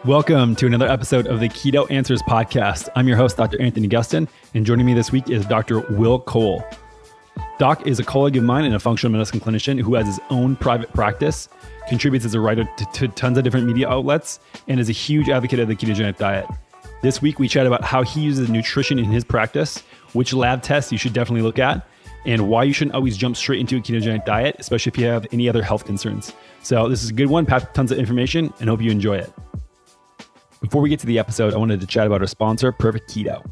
Welcome to another episode of the Keto Answers podcast. I'm your host, Dr. Anthony Gustin, and joining me this week is Dr. Will Cole. Doc is a colleague of mine and a functional medicine clinician who has his own private practice, contributes as a writer to tons of different media outlets, and is a huge advocate of the ketogenic diet. This week, we chat about how he uses nutrition in his practice, which lab tests you should definitely look at, and why you shouldn't always jump straight into a ketogenic diet, especially if you have any other health concerns. So this is a good one, packed tons of information, and hope you enjoy it. Before we get to the episode, I wanted to chat about our sponsor, Perfect Keto.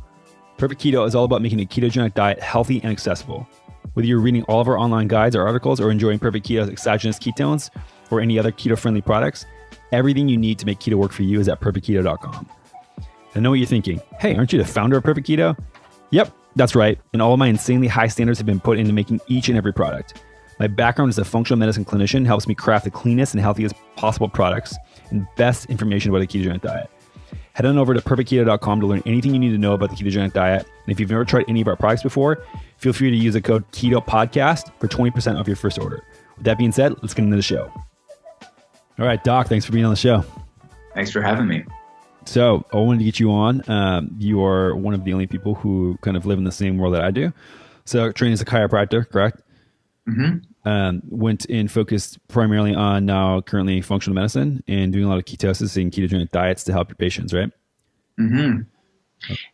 Perfect Keto is all about making a ketogenic diet healthy and accessible. Whether you're reading all of our online guides or articles or enjoying Perfect Keto's exogenous ketones or any other keto-friendly products, everything you need to make keto work for you is at perfectketo.com. I know what you're thinking. Hey, aren't you the founder of Perfect Keto? Yep, that's right. And all of my insanely high standards have been put into making each and every product. My background as a functional medicine clinician helps me craft the cleanest and healthiest possible products and best information about a ketogenic diet. Head on over to perfectketo.com to learn anything you need to know about the ketogenic diet. And if you've never tried any of our products before, feel free to use the code KETOPODCAST for 20% off your first order. With that being said, let's get into the show. All right, Doc, thanks for being on the show. Thanks for having me. So I wanted to get you on. You are one of the only people who kind of live in the same world that I do. So trained as a chiropractor, correct? Mm-hmm. Went and focused primarily on now currently functional medicine and doing a lot of ketosis and ketogenic diets to help your patients, right? Mm-hmm.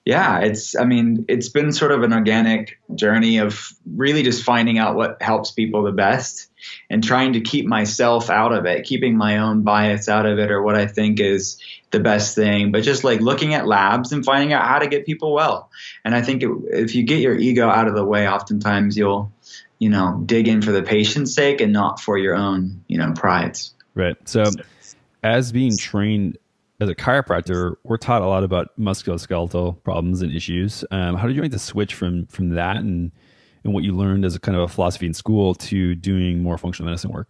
Yeah, it's been sort of an organic journey of really just finding out what helps people the best and trying to keep myself out of it, keeping my own bias out of it or what I think is the best thing, but just like looking at labs and finding out how to get people well. And I think if you get your ego out of the way, oftentimes you'll dig in for the patient's sake and not for your own, prides. Right. So as being trained as a chiropractor, we're taught a lot about musculoskeletal problems and issues. How did you make the switch from that and what you learned as a kind of a philosophy in school to doing more functional medicine work?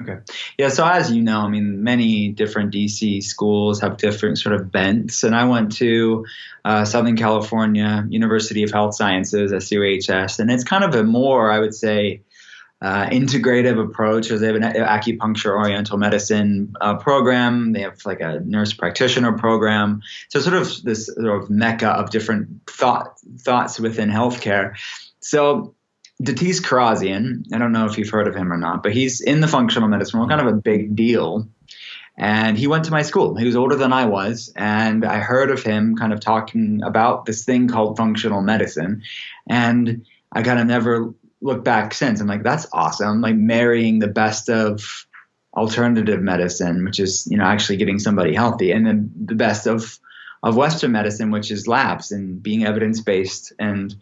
Okay. Yeah. So as you know, many different DC schools have different sort of bents. And I went to Southern California University of Health Sciences, SUHS, and it's kind of a more, I would say, integrative approach. They have an acupuncture oriental medicine program. They have like a nurse practitioner program. So sort of this sort of mecca of different thoughts within healthcare. So Datis Karazian, I don't know if you've heard of him or not, but he's in the functional medicine world, kind of a big deal. And he went to my school. He was older than I was. And I heard of him kind of talking about this thing called functional medicine. And I kind of never looked back since. I'm like, that's awesome. Like marrying the best of alternative medicine, which is, actually getting somebody healthy, and then the best of Western medicine, which is labs and being evidence-based and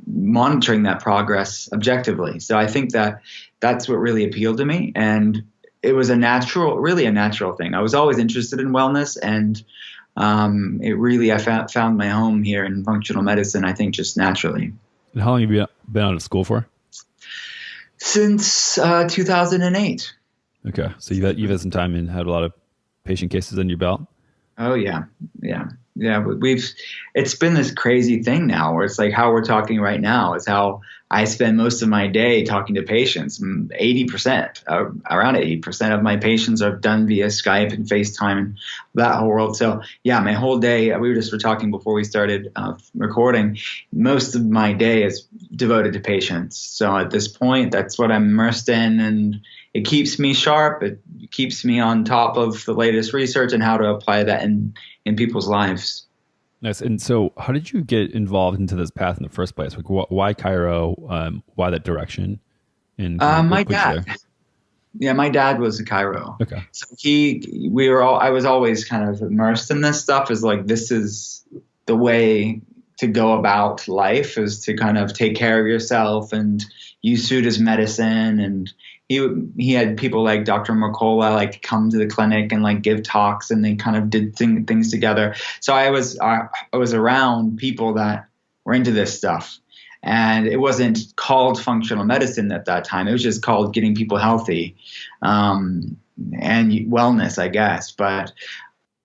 monitoring that progress objectively. So I think that's what really appealed to me. And it was really a natural thing. I was always interested in wellness, and I found my home here in functional medicine, I think, just naturally. And how long have you been out of school for? Since 2008. Okay. So you've had some time and had a lot of patient cases under your belt? Oh, yeah. It's been this crazy thing now where it's like how we're talking right now is how I spend most of my day talking to patients. 80%, around 80% of my patients are done via Skype and FaceTime and that whole world. So yeah, my whole day, we were talking before we started recording, most of my day is devoted to patients. So at this point, that's what I'm immersed in, and it keeps me sharp. It keeps me on top of the latest research and how to apply that in people's lives. Nice. And so how did you get involved into this path in the first place? Like why chiro? Why that direction? And my dad. Yeah, my dad was a chiro. Okay. So I was always kind of immersed in this stuff, is like, this is the way to go about life, is to kind of take care of yourself and use food as medicine. And he had people like Dr. Mercola like come to the clinic and like give talks, and they kind of did things together. So I was around people that were into this stuff, and it wasn't called functional medicine at that time. It was just called getting people healthy, and wellness, I guess. But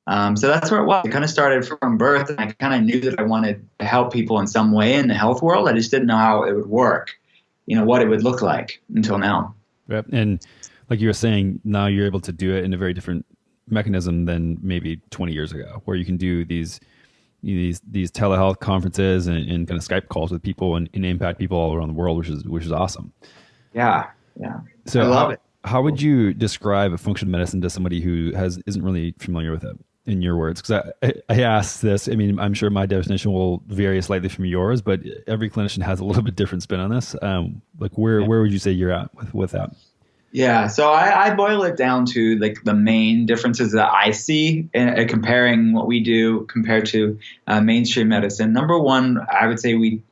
so that's where it was. It kind of started from birth, and I kind of knew that I wanted to help people in some way in the health world. I just didn't know how it would work, what it would look like until now. Right. And like you were saying, now you're able to do it in a very different mechanism than maybe 20 years ago, where you can do these telehealth conferences and kind of Skype calls with people and impact people all around the world, which is awesome. Yeah. Yeah. So I love it. How would you describe a functional medicine to somebody who isn't really familiar with it, in your words? Because I asked this. I mean, I'm sure my definition will vary slightly from yours, but every clinician has a little bit different spin on this. Like where would you say you're at with that? Yeah, so I boil it down to like the main differences that I see in comparing what we do compared to mainstream medicine. Number one, I would say we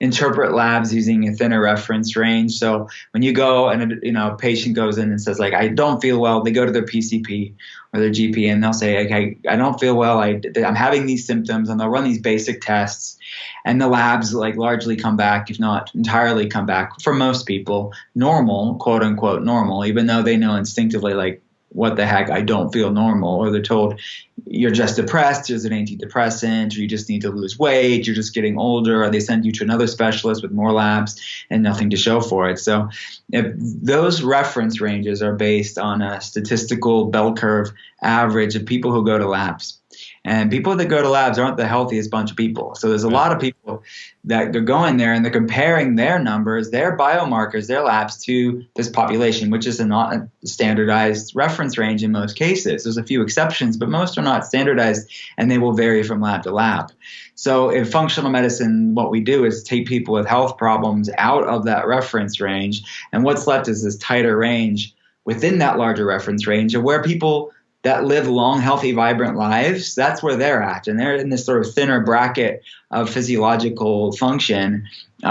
interpret labs using a thinner reference range. So when you go and a patient goes in and says like, I don't feel well, they go to their PCP or their GP and they'll say, okay, I don't feel well, I'm having these symptoms, and they'll run these basic tests, and the labs like largely come back, if not entirely come back, for most people, normal, quote unquote normal, even though they know instinctively like, what the heck, I don't feel normal. Or they're told you're just depressed, there's an antidepressant, or you just need to lose weight, you're just getting older, or they send you to another specialist with more labs and nothing to show for it. So if those reference ranges are based on a statistical bell curve average of people who go to labs. And people that go to labs aren't the healthiest bunch of people. So there's a lot of people that they're going there and they're comparing their numbers, their biomarkers, their labs to this population, which is not a standardized reference range in most cases. There's a few exceptions, but most are not standardized, and they will vary from lab to lab. So in functional medicine, what we do is take people with health problems out of that reference range, and what's left is this tighter range within that larger reference range of where people that live long, healthy, vibrant lives, that's where they're at. And they're in this sort of thinner bracket of physiological function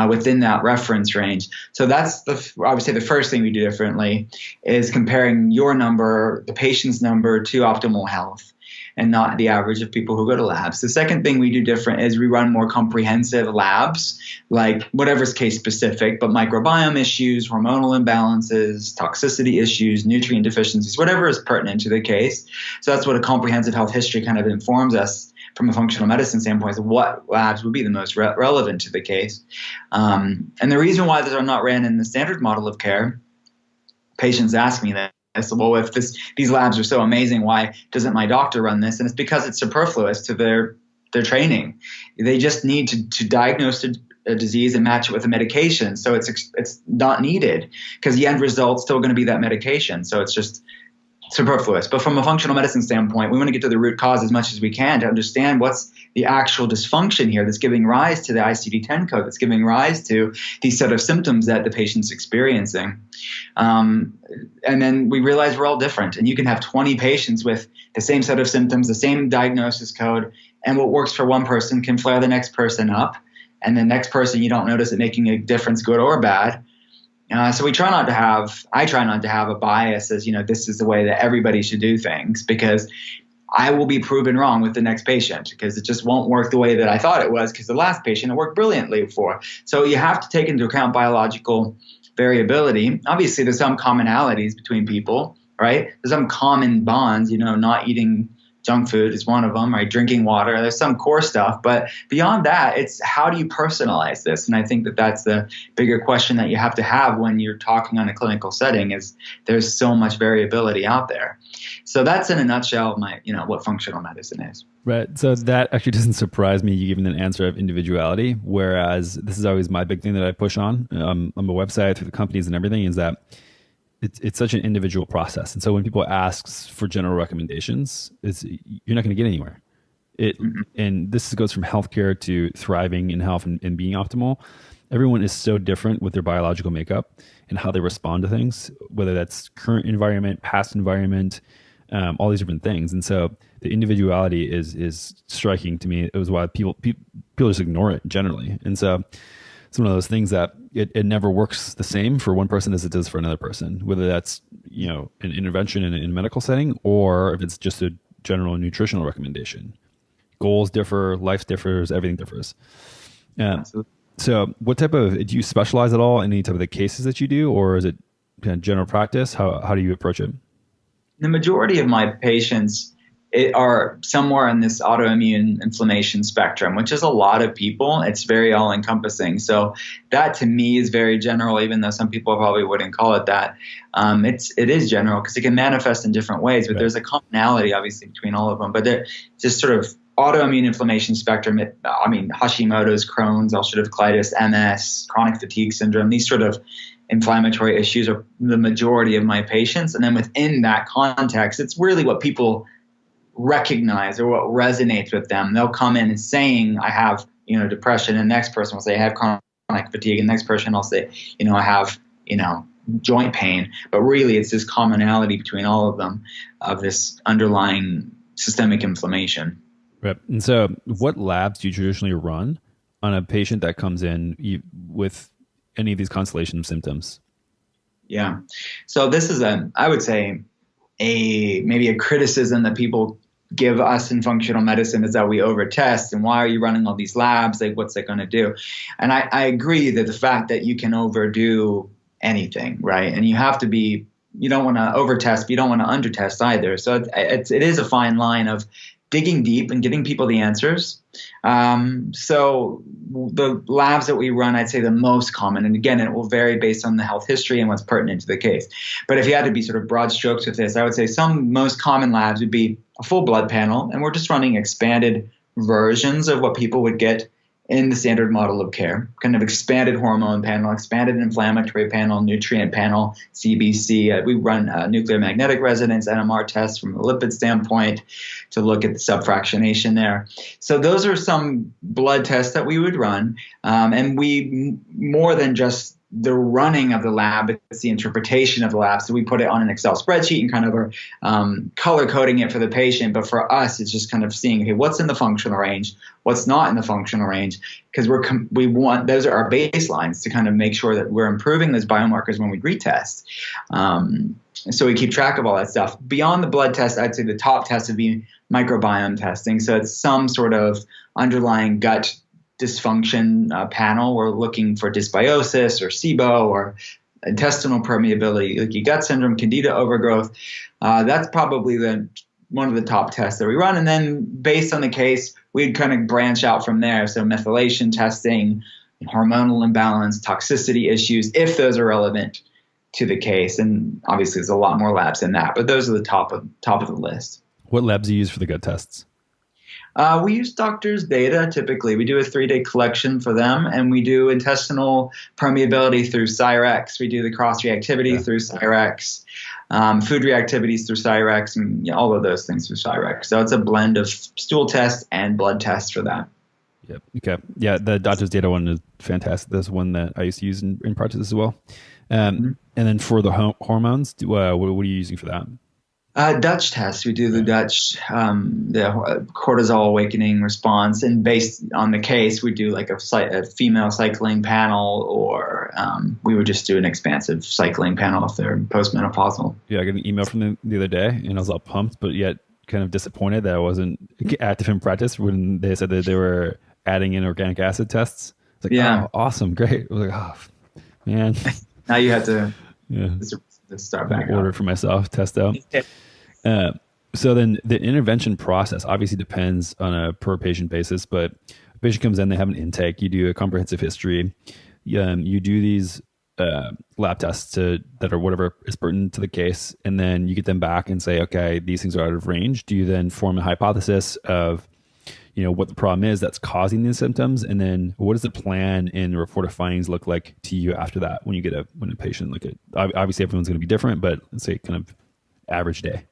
within that reference range. So that's I would say the first thing we do differently is comparing your number, the patient's number, to optimal health, and not the average of people who go to labs. The second thing we do different is we run more comprehensive labs, like whatever's case specific, but microbiome issues, hormonal imbalances, toxicity issues, nutrient deficiencies, whatever is pertinent to the case. So that's what a comprehensive health history kind of informs us from a functional medicine standpoint, is what labs would be the most relevant to the case. And the reason why those are not ran in the standard model of care, patients ask me that. I said, well, if these labs are so amazing, why doesn't my doctor run this? And it's because it's superfluous to their training. They just need to diagnose a disease and match it with a medication. So it's not needed, because the end result's still going to be that medication. So it's just superfluous. But from a functional medicine standpoint, we want to get to the root cause as much as we can to understand what's the actual dysfunction here that's giving rise to the ICD-10 code, that's giving rise to these set of symptoms that the patient's experiencing. And then we realize we're all different. And you can have 20 patients with the same set of symptoms, the same diagnosis code, and what works for one person can flare the next person up. And the next person, you don't notice it making a difference, good or bad. So I try not to have a bias as, this is the way that everybody should do things, because I will be proven wrong with the next patient, because it just won't work the way that I thought it was, because the last patient it worked brilliantly for. So you have to take into account biological variability. Obviously, there's some commonalities between people, right? There's some common bonds, not eating junk food is one of them, right? Drinking water. There's some core stuff. But beyond that, it's how do you personalize this? And I think that that's the bigger question that you have to have when you're talking on a clinical setting, is there's so much variability out there. So that's in a nutshell what functional medicine is. Right. So that actually doesn't surprise me, you giving an answer of individuality, whereas this is always my big thing that I push on my website, through the companies and everything, is that it's such an individual process. And so when people ask for general recommendations, you're not going to get anywhere. And this goes from healthcare to thriving in health and being optimal. Everyone is so different with their biological makeup and how they respond to things, whether that's current environment, past environment, all these different things. And so the individuality is striking to me. It was why people just ignore it generally. And so it's one of those things that it never works the same for one person as it does for another person, whether that's, an intervention in a medical setting, or if it's just a general nutritional recommendation. Goals differ, life differs, everything differs. So what type do you specialize at all in any type of the cases that you do, or is it kind of general practice? How do you approach it? The majority of my patients are somewhere in this autoimmune inflammation spectrum, which is a lot of people. It's very all encompassing. So that to me is very general, even though some people probably wouldn't call it that. It is general because it can manifest in different ways, but there's a commonality obviously between all of them. But they're just sort of autoimmune inflammation spectrum. Hashimoto's, Crohn's, ulcerative colitis, MS, chronic fatigue syndrome, these sort of inflammatory issues are the majority of my patients. And then within that context, it's really what people recognize or what resonates with them. They'll come in and saying, I have, depression, and the next person will say, I have chronic fatigue, and the next person will say, I have, joint pain. But really, it's this commonality between all of them of this underlying systemic inflammation. Right. And so what labs do you traditionally run on a patient that comes in with any of these constellation of symptoms? Yeah. So this is I would say maybe a criticism that people give us in functional medicine is that we overtest, and why are you running all these labs? Like, what's it going to do? And I agree that the fact that you can overdo anything, right? And you have to be, you don't want to overtest, but you don't want to undertest either. So it is a fine line of digging deep and getting people the answers. So the labs that we run, I'd say the most common, and again, it will vary based on the health history and what's pertinent to the case. But if you had to be sort of broad strokes with this, I would say some most common labs would be a full blood panel, and we're just running expanded versions of what people would get in the standard model of care, kind of expanded hormone panel, expanded inflammatory panel, nutrient panel, CBC. We run nuclear magnetic resonance, NMR tests from a lipid standpoint to look at the subfractionation there. So those are some blood tests that we would run. And we, more than just the running of the lab, it's the interpretation of the lab. So we put it on an Excel spreadsheet and kind of are color coding it for the patient. But for us, it's just kind of seeing, okay, what's in the functional range, what's not in the functional range, because we want, those are our baselines to kind of make sure that we're improving those biomarkers when we retest. So we keep track of all that stuff. Beyond the blood test, I'd say the top test would be microbiome testing. So it's some sort of underlying gut dysfunction panel. We're looking for dysbiosis or SIBO or intestinal permeability, leaky gut syndrome, candida overgrowth. That's probably one of the top tests that we run. And then based on the case, we'd kind of branch out from there. So methylation testing, hormonal imbalance, toxicity issues, if those are relevant to the case. And obviously there's a lot more labs than that, but those are the top of the list. What labs do you use for the gut tests? We use doctors' data typically. We do a 3-day collection for them, and we do intestinal permeability through Cyrex. We do the cross-reactivity through Cyrex, food reactivities through Cyrex, and all of those things through Cyrex. So it's a blend of stool tests and blood tests for that. Yep. Okay. Yeah, the doctor's data one is fantastic. That's one that I used to use in practice as well. And then for the hormones, what are you using for that? Dutch tests. We do the Dutch, the cortisol awakening response, and based on the case, we do like a female cycling panel, or we would just do an expansive cycling panel if they're postmenopausal. Yeah, I got an email from them the other day, and I was all pumped, but yet kind of disappointed that I wasn't active in practice when they said that they were adding in organic acid tests. It's like, oh, awesome, great. I was like, oh, man. Now you have to start back order up. for myself, test out. So then the intervention process obviously depends on a per patient basis, but a patient comes in, they have an intake, you do a comprehensive history, you do these lab tests that are whatever is pertinent to the case, and then you get them back and say, okay, these things are out of range. Do you then form a hypothesis of what the problem is that's causing these symptoms, and then what does the plan and report of findings look like to you after that when a patient look at, obviously everyone's going to be different, but let's say kind of average day.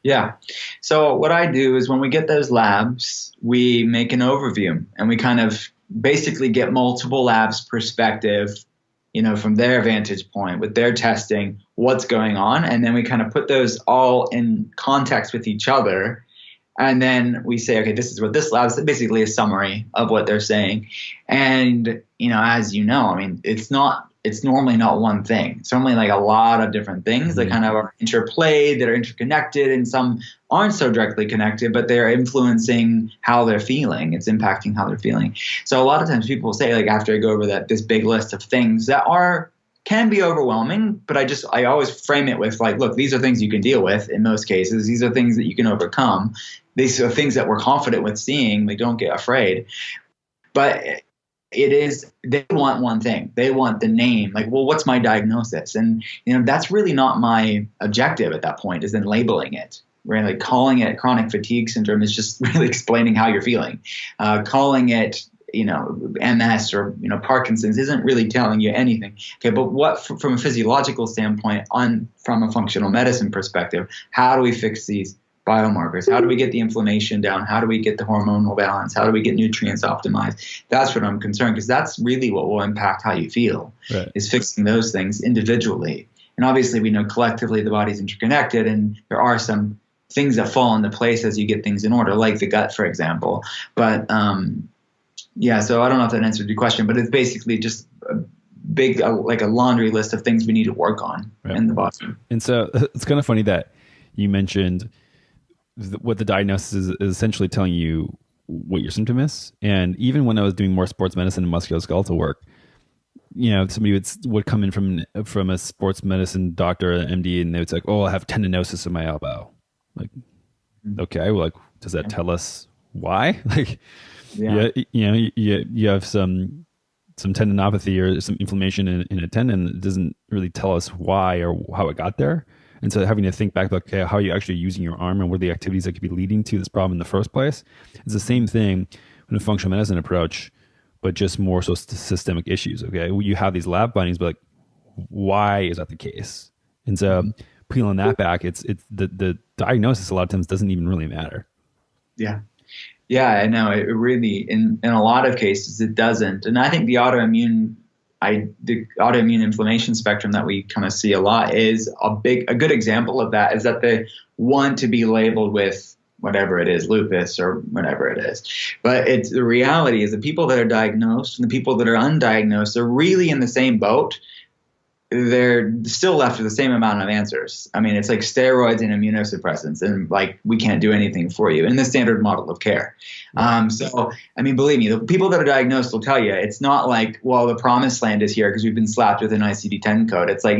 Yeah. So what I do is when we get those labs, we make an overview, and we kind of basically get multiple labs' perspective, from their vantage point with their testing, what's going on. And then we kind of put those all in context with each other. And then we say, okay, this is what this lab is, basically a summary of what they're saying. And, as you know, I mean, it's normally not one thing. It's normally like a lot of different things that kind of are interplayed, that are interconnected, and some aren't so directly connected, but they're influencing how they're feeling. It's impacting how they're feeling. So a lot of times people will say, like, after I go over this big list of things that are can be overwhelming, but I always frame it with like, look, these are things you can deal with in most cases. These are things that you can overcome. These are things that we're confident with seeing. Like, don't get afraid. But they want one thing. They want the name. Like, well, what's my diagnosis? And, that's really not my objective at that point, is then labeling it. Right? Like, calling it chronic fatigue syndrome is just really explaining how you're feeling. Calling it MS or, Parkinson's isn't really telling you anything. Okay. But what, from a physiological standpoint, from a functional medicine perspective, how do we fix these biomarkers? How do we get the inflammation down? How do we get the hormonal balance? How do we get nutrients optimized? That's what I'm concerned, because that's really what will impact how you feel, right, is fixing those things individually. And obviously we know collectively the body's interconnected, and there are some things that fall into place as you get things in order, like the gut, for example. But, so I don't know if that answered your question, but it's basically just a big, like a laundry list of things we need to work on in the body. And so it's kind of funny that you mentioned what the diagnosis is essentially telling you what your symptom is. And even when I was doing more sports medicine and musculoskeletal work, somebody would come in from a sports medicine doctor, an MD, and they would say, oh, I have tendinosis in my elbow. Like, okay, well, like, does that tell us why? Like, you have some tendinopathy or some inflammation in a tendon. It doesn't really tell us why or how it got there. And so having to think back, like, okay, how are you actually using your arm, and what are the activities that could be leading to this problem in the first place? It's the same thing in a functional medicine approach, but just more so systemic issues. Okay, you have these lab findings, but like, why is that the case? And so peeling that back, it's the diagnosis a lot of times doesn't even really matter. Yeah, I know. It really, in a lot of cases, it doesn't. And I think the autoimmune inflammation spectrum that we kind of see a lot is a good example of that, is that they want to be labeled with whatever it is, lupus or whatever it is. But the reality is the people that are diagnosed and the people that are undiagnosed are really in the same boat. They're still left with the same amount of answers. I mean, it's like steroids and immunosuppressants, and like, we can't do anything for you in the standard model of care. So, I mean, believe me, the people that are diagnosed will tell you it's not like, well, the promised land is here because we've been slapped with an ICD-10 code. It's like,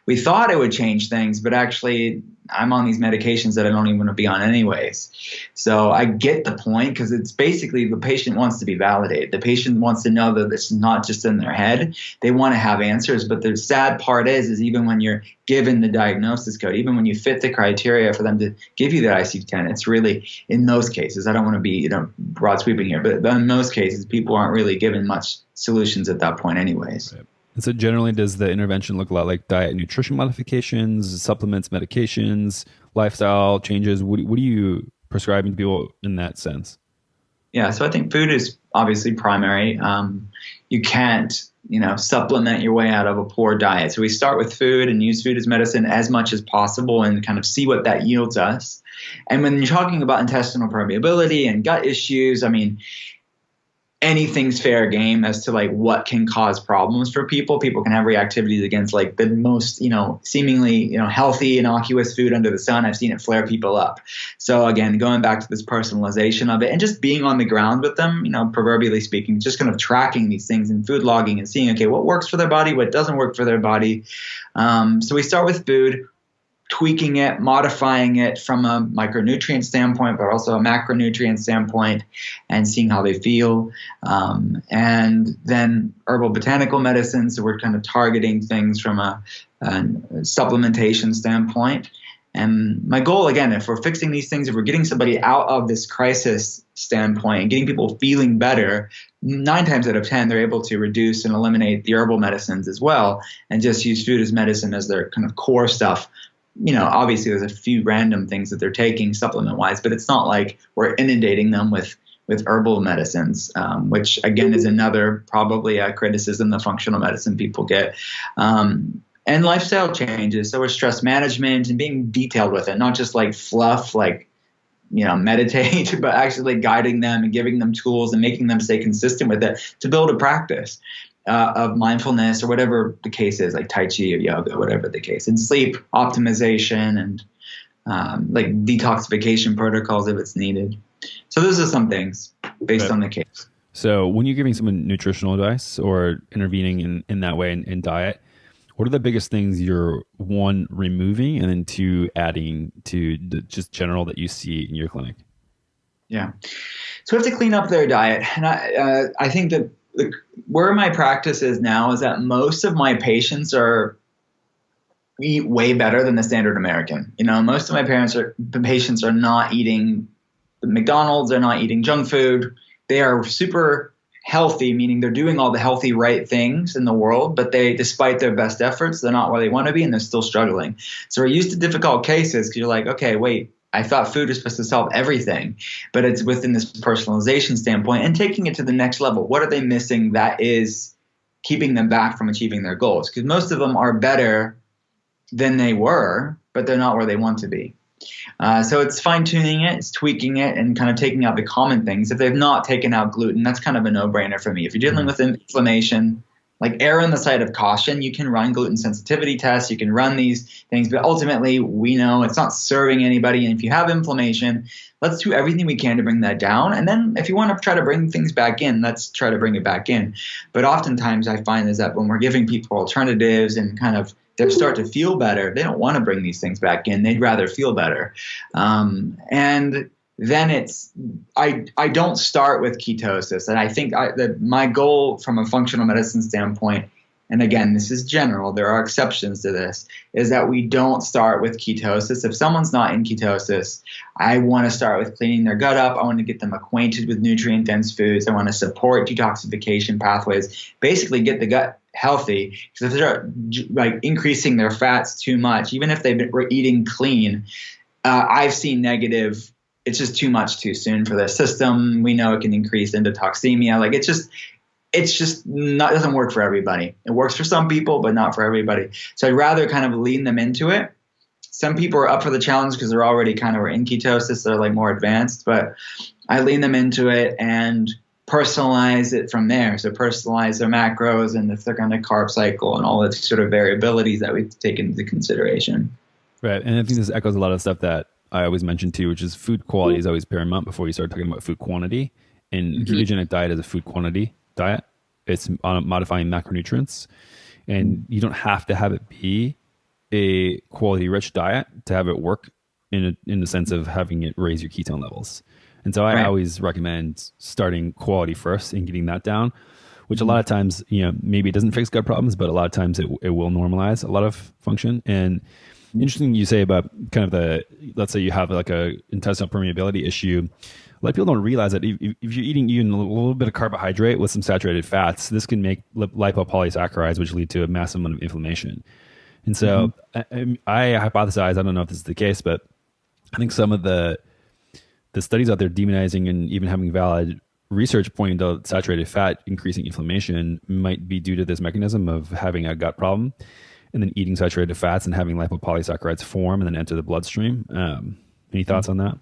we thought it would change things, but actually I'm on these medications that I don't even want to be on anyways. So I get the point, because it's basically the patient wants to be validated. The patient wants to know that this is not just in their head. They want to have answers. But the sad part is even when you're given the diagnosis code, even when you fit the criteria for them to give you the ICD-10, it's really, in those cases, I don't want to be broad sweeping here, but in most cases, people aren't really given much solutions at that point anyways. Right. And so generally, does the intervention look a lot like diet, nutrition modifications, supplements, medications, lifestyle changes? What are you prescribing to people in that sense? Yeah, so I think food is obviously primary. You can't, supplement your way out of a poor diet. So we start with food and use food as medicine as much as possible and kind of see what that yields us. And when you're talking about intestinal permeability and gut issues, I mean, anything's fair game as to like what can cause problems for people. People can have reactivities against like the most, seemingly, healthy, innocuous food under the sun. I've seen it flare people up. So again, going back to this personalization of it and just being on the ground with them, proverbially speaking, just kind of tracking these things and food logging and seeing, okay, what works for their body, what doesn't work for their body. So we start with food, tweaking it, modifying it from a micronutrient standpoint, but also a macronutrient standpoint, and seeing how they feel. And then herbal botanical medicine. So we're kind of targeting things from a supplementation standpoint. And my goal, again, if we're fixing these things, if we're getting somebody out of this crisis standpoint and getting people feeling better, 9 times out of 10, they're able to reduce and eliminate the herbal medicines as well and just use food as medicine as their kind of core stuff. Obviously there's a few random things that they're taking supplement wise, but it's not like we're inundating them with herbal medicines, which again is another probably a criticism the functional medicine people get. And lifestyle changes. So we're stress management and being detailed with it, not just like fluff, like, meditate, but actually guiding them and giving them tools and making them stay consistent with it to build a practice of mindfulness or whatever the case is, like Tai Chi or yoga, whatever the case, and sleep optimization and like detoxification protocols if it's needed. So those are some things based on the case. So when you're giving someone nutritional advice or intervening in that way in diet, what are the biggest things you're, one, removing, and then two, adding to the just general that you see in your clinic? Yeah. So we have to clean up their diet. And I think that where my practice is now is that most of my patients eat way better than the standard American. Most of my patients are not eating McDonald's, they're not eating junk food. They are super healthy, meaning they're doing all the healthy right things in the world, but despite their best efforts, they're not where they want to be and they're still struggling. So we're used to difficult cases because you're like, okay, wait, I thought food is supposed to solve everything, but it's within this personalization standpoint and taking it to the next level. What are they missing that is keeping them back from achieving their goals? Because most of them are better than they were, but they're not where they want to be. So it's fine-tuning it, it's tweaking it, and kind of taking out the common things. If they've not taken out gluten, that's kind of a no-brainer for me. If you're dealing with inflammation, like err on the side of caution, you can run gluten sensitivity tests, you can run these things, but ultimately we know it's not serving anybody. And if you have inflammation, let's do everything we can to bring that down. And then if you want to try to bring things back in, let's try to bring it back in. But oftentimes I find is that when we're giving people alternatives and kind of they start to feel better, they don't want to bring these things back in. They'd rather feel better. And then I don't start with ketosis. And I think that my goal from a functional medicine standpoint, and again, this is general, there are exceptions to this, is that we don't start with ketosis. If someone's not in ketosis, I want to start with cleaning their gut up. I want to get them acquainted with nutrient-dense foods. I want to support detoxification pathways, basically get the gut healthy. Because if they're like increasing their fats too much, even if were eating clean, I've seen negative. It's just too much too soon for their system. We know it can increase endotoxemia. Like it's just not, doesn't work for everybody. It works for some people, but not for everybody. So I'd rather kind of lean them into it. Some people are up for the challenge because they're already kind of in ketosis. They're like more advanced, but I lean them into it and personalize it from there. So personalize their macros and if they're going to carb cycle and all the sort of variabilities that we take into consideration. Right. And I think this echoes a lot of stuff that I always mention too, which is food quality is always paramount before you start talking about food quantity. And ketogenic diet is a food quantity diet. It's on modifying macronutrients, and you don't have to have it be a quality rich diet to have it work in the sense of having it raise your ketone levels. And so I always recommend starting quality first and getting that down, which a lot of times, maybe it doesn't fix gut problems, but a lot of times it will normalize a lot of function. And interesting you say about kind of let's say you have like a intestinal permeability issue. A lot of people don't realize that if you're eating even a little bit of carbohydrate with some saturated fats, this can make lipopolysaccharides, which lead to a massive amount of inflammation. And so I hypothesize, I don't know if this is the case, but I think some of the studies out there demonizing and even having valid research pointing to saturated fat increasing inflammation might be due to this mechanism of having a gut problem and then eating saturated fats and having lipopolysaccharides form and then enter the bloodstream. Any thoughts on that?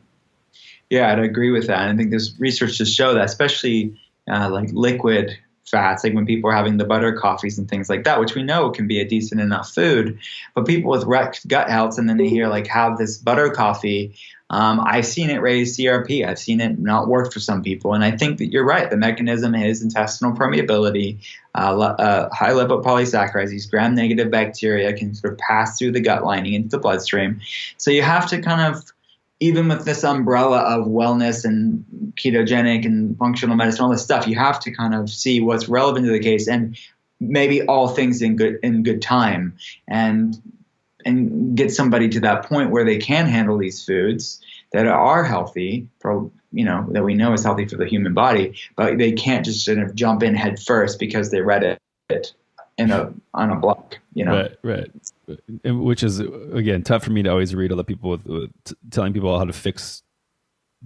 Yeah, I'd agree with that. And I think there's research to show that, especially like liquid fats, like when people are having the butter coffees and things like that, which we know can be a decent enough food, but people with wrecked gut health and then they hear like have this butter coffee. I've seen it raise CRP. I've seen it not work for some people. And I think that you're right. The mechanism is intestinal permeability, high lipopolysaccharides, these gram-negative bacteria can sort of pass through the gut lining into the bloodstream. So you have to kind of, even with this umbrella of wellness and ketogenic and functional medicine, all this stuff, you have to kind of see what's relevant to the case and maybe all things in good time and get somebody to that point where they can handle these foods that are healthy for, that we know is healthy for the human body, but they can't just sort of jump in head first because they read it on a blog, Right. Which is, again, tough for me to always read all the people with telling people how to fix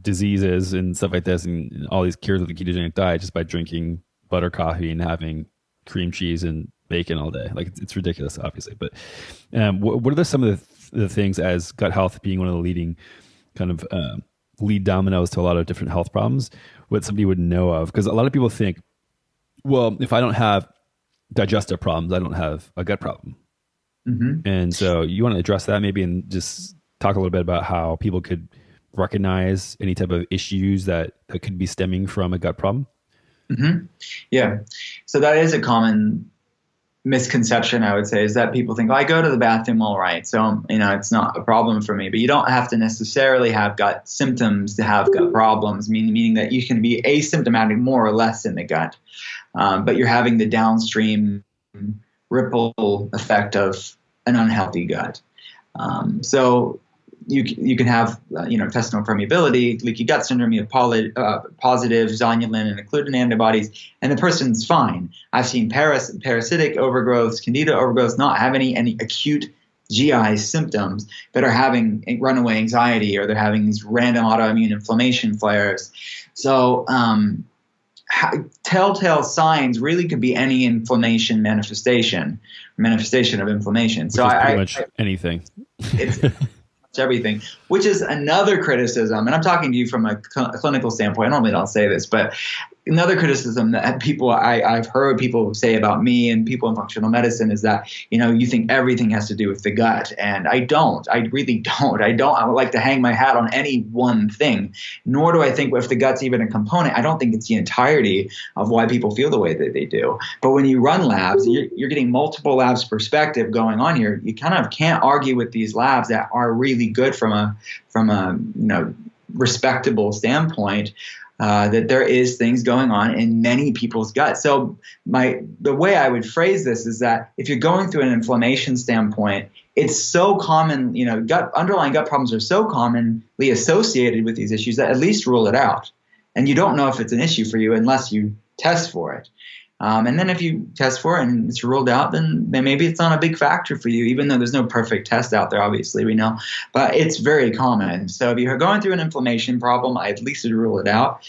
diseases and stuff like this and all these cures with the ketogenic diet just by drinking butter coffee and having cream cheese and bacon all day. Like it's ridiculous, obviously. But what are some of the things, as gut health being one of the leading kind of lead dominoes to a lot of different health problems, what somebody would know of? Because a lot of people think, well, if I don't have digestive problems, I don't have a gut problem. And so you want to address that maybe and just talk a little bit about how people could recognize any type of issues that could be stemming from a gut problem? Mm-hmm. Yeah. So that is a common misconception, I would say, is that people think, oh, I go to the bathroom all right, so it's not a problem for me. But you don't have to necessarily have gut symptoms to have gut problems, meaning that you can be asymptomatic more or less in the gut, but you're having the downstream ripple effect of an unhealthy gut. So you can have intestinal permeability, leaky gut syndrome, you have positive zonulin and occludin antibodies, and the person's fine. I've seen parasitic overgrowths, candida overgrowths not have any acute GI symptoms, but are having runaway anxiety, or they're having these random autoimmune inflammation flares. So telltale signs really could be any manifestation of inflammation. Which is pretty much anything. It's everything, which is another criticism. And I'm talking to you from a clinical standpoint. I normally don't say this, but another criticism that I've heard people say about me and people in functional medicine is that, you think everything has to do with the gut. And I don't. I really don't. I would like to hang my hat on any one thing, nor do I think if the gut's even a component. I don't think it's the entirety of why people feel the way that they do. But when you run labs, you're getting multiple labs perspective going on here. You kind of can't argue with these labs that are really good from a respectable standpoint. That there is things going on in many people's gut. So the way I would phrase this is that if you're going through an inflammation standpoint, it's so common, underlying gut problems are so commonly associated with these issues that at least rule it out. And you don't know if it's an issue for you unless you test for it. And then if you test for it and it's ruled out, then maybe it's not a big factor for you, even though there's no perfect test out there, obviously, we know. But it's very common. So if you're going through an inflammation problem, I at least would rule it out.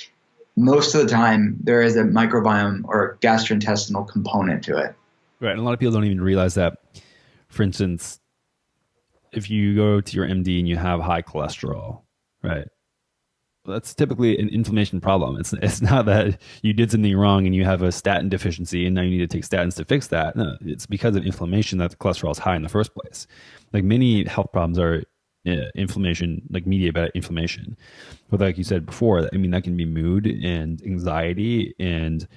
Most of the time, there is a microbiome or gastrointestinal component to it. Right. And a lot of people don't even realize that, for instance, if you go to your MD and you have high cholesterol, right? That's typically an inflammation problem. It's not that you did something wrong and you have a statin deficiency and now you need to take statins to fix that. No, it's because of inflammation that the cholesterol is high in the first place. Like many health problems are inflammation, like mediated by inflammation. But like you said before, that can be mood and anxiety and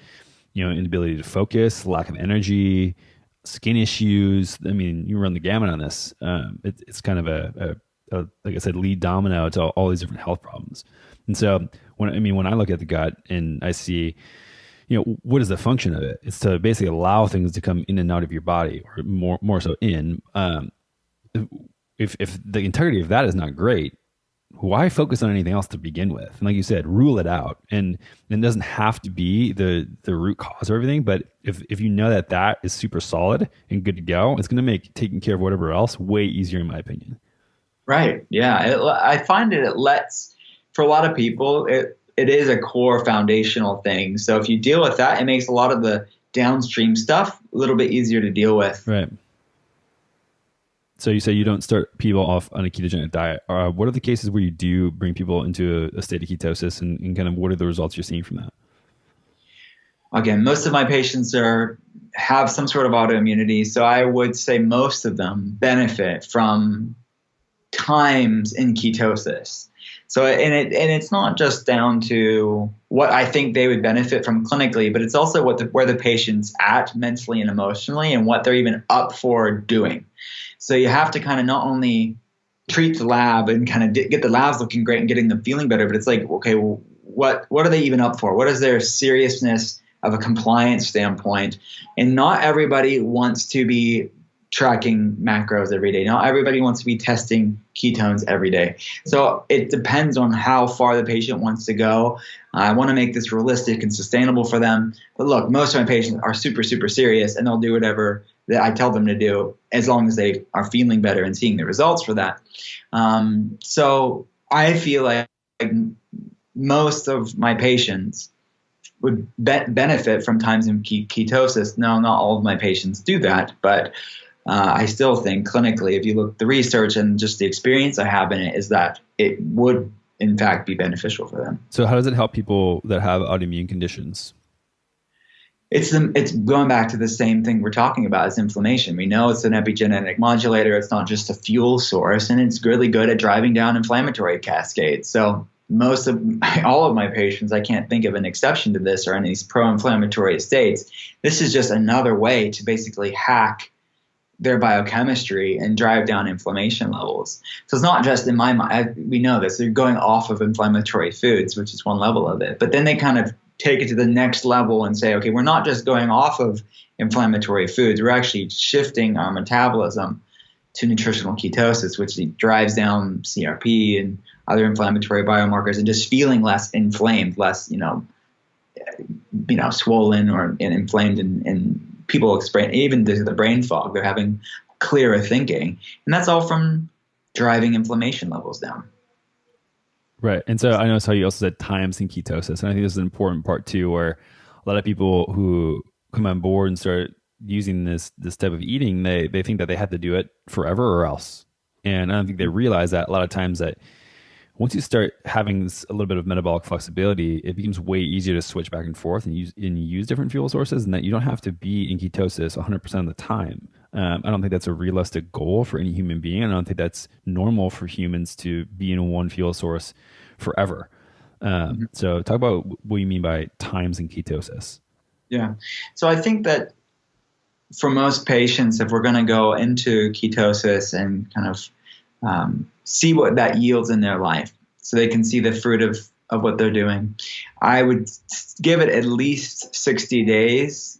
inability to focus, lack of energy, skin issues. You run the gamut on this. It's kind of a like I said, lead domino to all these different health problems. And so when I look at the gut and I see, what is the function of it? It's to basically allow things to come in and out of your body, or more so in. If the integrity of that is not great, why focus on anything else to begin with? And like you said, rule it out. And it doesn't have to be the root cause of everything, but if you know that is super solid and good to go, it's going to make taking care of whatever else way easier, in my opinion. Right. Yeah. I find it lets, for a lot of people, it is a core foundational thing. So if you deal with that, it makes a lot of the downstream stuff a little bit easier to deal with. Right. So you say you don't start people off on a ketogenic diet. What are the cases where you do bring people into a state of ketosis, and kind of what are the results you're seeing from that? Again, most of my patients have some sort of autoimmunity. So I would say most of them benefit from times in ketosis. So, and it's not just down to what I think they would benefit from clinically, but it's also where the patient's at mentally and emotionally, and what they're even up for doing. So you have to kind of not only treat the lab and kind of get the labs looking great and getting them feeling better, but it's like, okay, well, what are they even up for? What is their seriousness of a compliance standpoint? And not everybody wants to be tracking macros every day. Not everybody wants to be testing ketones every day. So it depends on how far the patient wants to go. I want to make this realistic and sustainable for them. But look, most of my patients are super, super serious, and they'll do whatever that I tell them to do, as long as they are feeling better and seeing the results for that. So I feel like most of my patients would benefit from times in ketosis. No, not all of my patients do that, but I still think clinically, if you look at the research and just the experience I have in it, is that it would in fact be beneficial for them. So how does it help people that have autoimmune conditions? It's going back to the same thing we're talking about as inflammation. We know it's an epigenetic modulator. It's not just a fuel source, and it's really good at driving down inflammatory cascades. So all of my patients, I can't think of an exception to this, are in these pro-inflammatory states. This is just another way to basically hack their biochemistry and drive down inflammation levels. So it's not just in my mind. We know this. They're going off of inflammatory foods, which is one level of it. But then they kind of take it to the next level and say, okay, we're not just going off of inflammatory foods. We're actually shifting our metabolism to nutritional ketosis, which drives down CRP and other inflammatory biomarkers, and just feeling less inflamed, less, swollen or inflamed, and people experience even the brain fog. They're having clearer thinking, and that's all from driving inflammation levels down. Right. And so I know how you also said times in ketosis, and I think this is an important part too, where a lot of people who come on board and start using this type of eating, they think that they have to do it forever or else. And I don't think they realize that a lot of times that once you start having a little bit of metabolic flexibility, it becomes way easier to switch back and forth and use different fuel sources, and that you don't have to be in ketosis 100% of the time. I don't think that's a realistic goal for any human being. And I don't think that's normal for humans to be in one fuel source forever. So talk about what you mean by times in ketosis. Yeah. So I think that for most patients, if we're going to go into ketosis and kind of see what that yields in their life so they can see the fruit of what they're doing, I would give it at least 60 days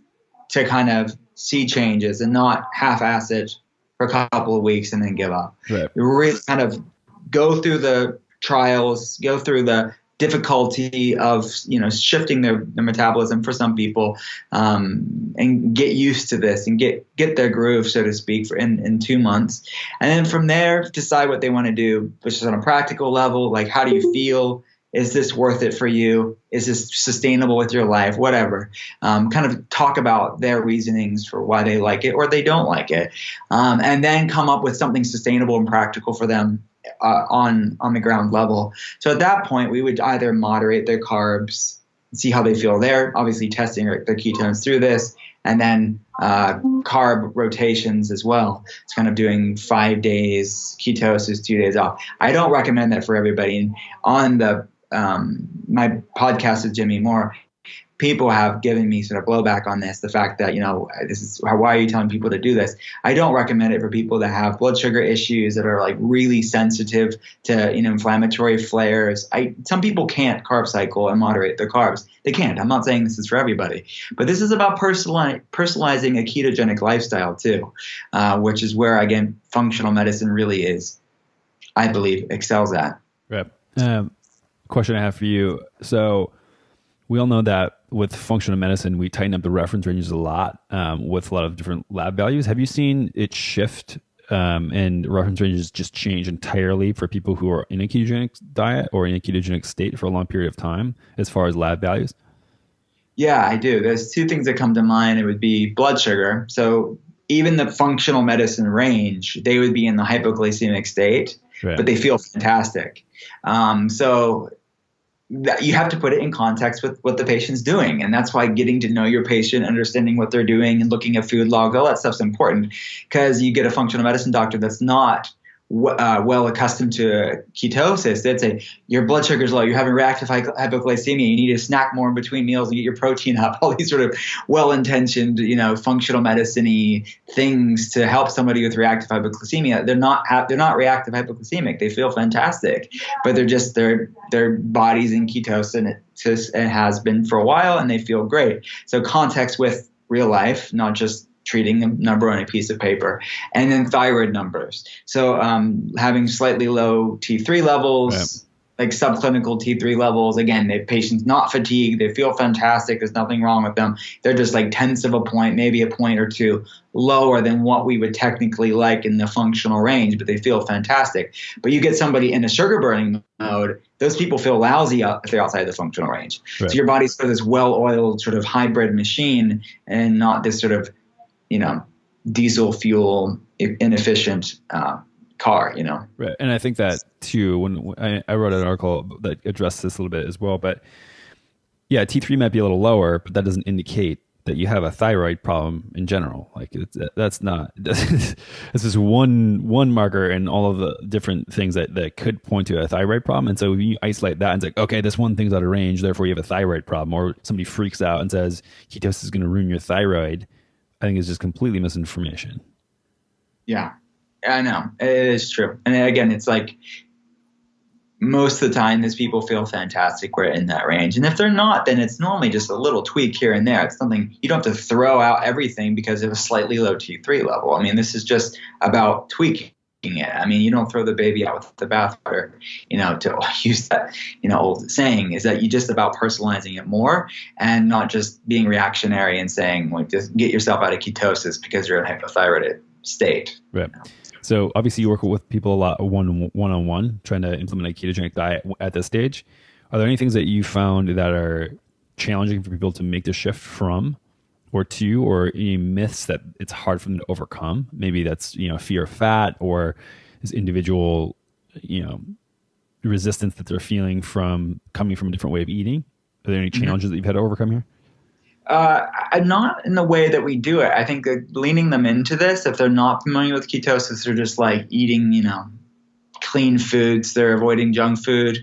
to kind of see changes and not half-ass it for a couple of weeks and then give up. Right. Really kind of go through the trials, go through the difficulty of shifting their metabolism for some people, and get used to this and get their groove, so to speak, in 2 months. And then from there, decide what they want to do, which is on a practical level. Like, how do you feel? Is this worth it for you? Is this sustainable with your life? Whatever. Kind of talk about their reasonings for why they like it or they don't like it. And then come up with something sustainable and practical for them on the ground level. So at that point, we would either moderate their carbs, see how they feel there, obviously testing their ketones through this, and then carb rotations as well. It's kind of doing 5 days ketosis, 2 days off. I don't recommend that for everybody. And on the my podcast with Jimmy Moore, people have given me sort of blowback on this, the fact that, this is why are you telling people to do this? I don't recommend it for people that have blood sugar issues, that are like really sensitive to, inflammatory flares. Some people can't carb cycle and moderate their carbs. They can't. I'm not saying this is for everybody, but this is about personalizing a ketogenic lifestyle too, which is where, again, functional medicine really is, I believe, excels at. Right. Question I have for you. So we all know that with functional medicine, we tighten up the reference ranges a lot with a lot of different lab values. Have you seen it shift and reference ranges just change entirely for people who are in a ketogenic diet or in a ketogenic state for a long period of time as far as lab values? Yeah, I do. There's two things that come to mind. It would be blood sugar. So even the functional medicine range, they would be in the hypoglycemic state, right, but they feel fantastic. So you have to put it in context with what the patient's doing. And that's why getting to know your patient, understanding what they're doing, and looking at food logs, all that stuff's important, because you get a functional medicine doctor that's not well accustomed to ketosis. They'd say, your blood sugar's low, you're having reactive hypoglycemia, you need to snack more in between meals and get your protein up, all these sort of well-intentioned, functional medicine-y things to help somebody with reactive hypoglycemia. They're not reactive hypoglycemic. They feel fantastic, but they're just, their body's in ketosis, and it has been for a while, and they feel great. So context with real life, not just treating a number on a piece of paper. And then thyroid numbers. So having slightly low T3 levels, right, like subclinical T3 levels. Again, the patient's not fatigued. They feel fantastic. There's nothing wrong with them. They're just like tenths of a point, maybe a point or two lower than what we would technically like in the functional range, but they feel fantastic. But you get somebody in a sugar burning mode, those people feel lousy if they're outside the functional range. Right. So your body's sort of this well-oiled sort of hybrid machine, and not this sort of diesel fuel inefficient car, Right. And I think that too, when I wrote an article that addressed this a little bit as well, but yeah, T3 might be a little lower, but that doesn't indicate that you have a thyroid problem in general. Like that's not, it's just one marker and all of the different things that could point to a thyroid problem. And so if you isolate that and it's like, okay, this one thing's out of range, therefore you have a thyroid problem, or somebody freaks out and says ketosis is going to ruin your thyroid, I think it's just completely misinformation. Yeah, I know. It is true. And again, it's like, most of the time, these people feel fantastic. We're in that range. And if they're not, then it's normally just a little tweak here and there. It's something you don't have to throw out everything because of a slightly low T3 level. I mean, this is just about tweaking it. I mean, you don't throw the baby out with the bathwater, to use that, old saying, is that you just about personalizing it more and not just being reactionary and saying, like, just get yourself out of ketosis because you're in a hypothyroid state. Right. So obviously you work with people a lot one-on-one trying to implement a ketogenic diet at this stage. Are there any things that you found that are challenging for people to make the shift from or to, or any myths that it's hard for them to overcome? Maybe that's, fear of fat or this individual, resistance that they're feeling from coming from a different way of eating. Are there any challenges that you've had to overcome here? Not in the way that we do it. I think that leaning them into this, if they're not familiar with ketosis, they're just like eating, clean foods, they're avoiding junk food.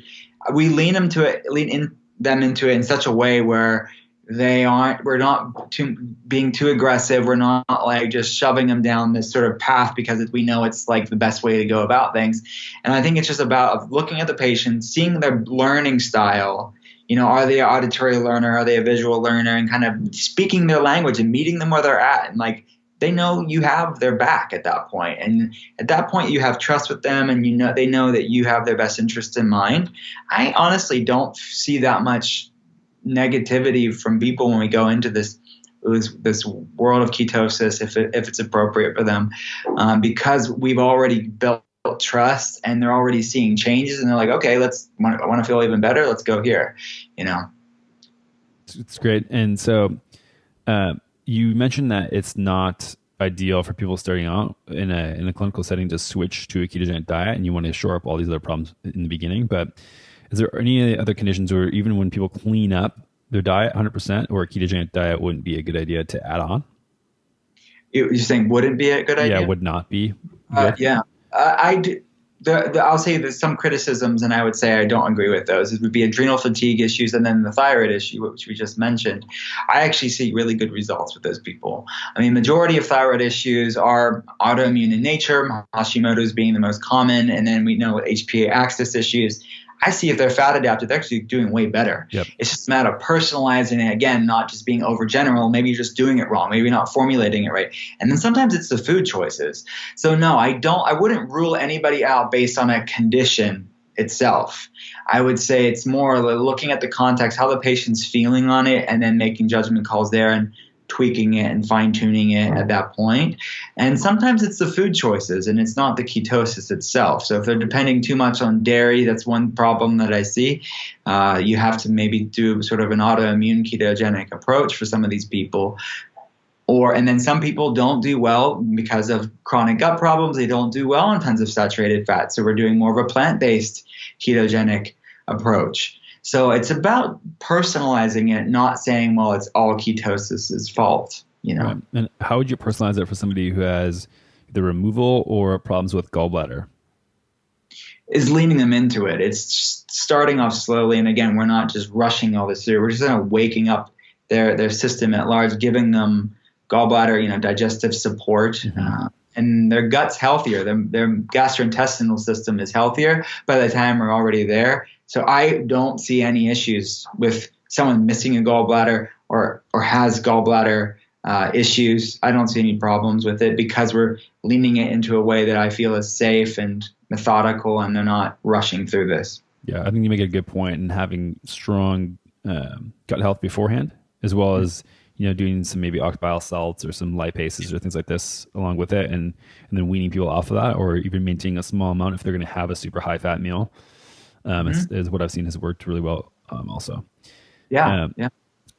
We lean them into it in such a way where we're not being too aggressive. We're not like just shoving them down this sort of path because we know it's like the best way to go about things. And I think it's just about looking at the patient, seeing their learning style. Are they an auditory learner? Are they a visual learner? And kind of speaking their language and meeting them where they're at. And like, they know you have their back at that point. And at that point, you have trust with them and they know that you have their best interest in mind. I honestly don't see that much negativity from people when we go into this world of ketosis, if it's appropriate for them, because we've already built trust and they're already seeing changes and they're like, okay, I want to feel even better. Let's go here. It's great. And so, you mentioned that it's not ideal for people starting out in a clinical setting to switch to a ketogenic diet, and you want to shore up all these other problems in the beginning. But is there any other conditions where even when people clean up their diet 100%, or a ketogenic diet wouldn't be a good idea to add on? You're saying wouldn't be a good idea? Yeah, would not be. Yeah. I'll say there's some criticisms, and I would say I don't agree with those. It would be adrenal fatigue issues and then the thyroid issue, which we just mentioned. I actually see really good results with those people. I mean, majority of thyroid issues are autoimmune in nature, Hashimoto's being the most common, and then we know with HPA axis issues. I see if they're fat adapted, they're actually doing way better. Yep. It's just a matter of personalizing it, again, not just being overgeneral. Maybe you're just doing it wrong. Maybe you're not formulating it right. And then sometimes it's the food choices. So no, I wouldn't rule anybody out based on a condition itself. I would say it's more looking at the context, how the patient's feeling on it, and then making judgment calls there and tweaking it and fine-tuning it at that point. And sometimes it's the food choices and it's not the ketosis itself. So if they're depending too much on dairy, that's one problem that I see. You have to maybe do sort of an autoimmune ketogenic approach for some of these people. And then some people don't do well because of chronic gut problems. They don't do well on tons of saturated fat. So we're doing more of a plant-based ketogenic approach. So it's about personalizing it, not saying, well, it's all ketosis's fault, Right. And how would you personalize it for somebody who has either removal or problems with gallbladder? Is leaning them into it. It's starting off slowly. And again, we're not just rushing all this through. We're just kind of waking up their system at large, giving them gallbladder, digestive support. Mm-hmm. And their gut's healthier. Their gastrointestinal system is healthier by the time we're already there. So I don't see any issues with someone missing a gallbladder or has gallbladder issues. I don't see any problems with it because we're leaning it into a way that I feel is safe and methodical, and they're not rushing through this. Yeah, I think you make a good point in having strong gut health beforehand, as well as doing some maybe ox bile salts or some lipases or things like this along with it, and then weaning people off of that, or even maintaining a small amount if they're going to have a super high fat meal. Is what I've seen has worked really well also. Yeah.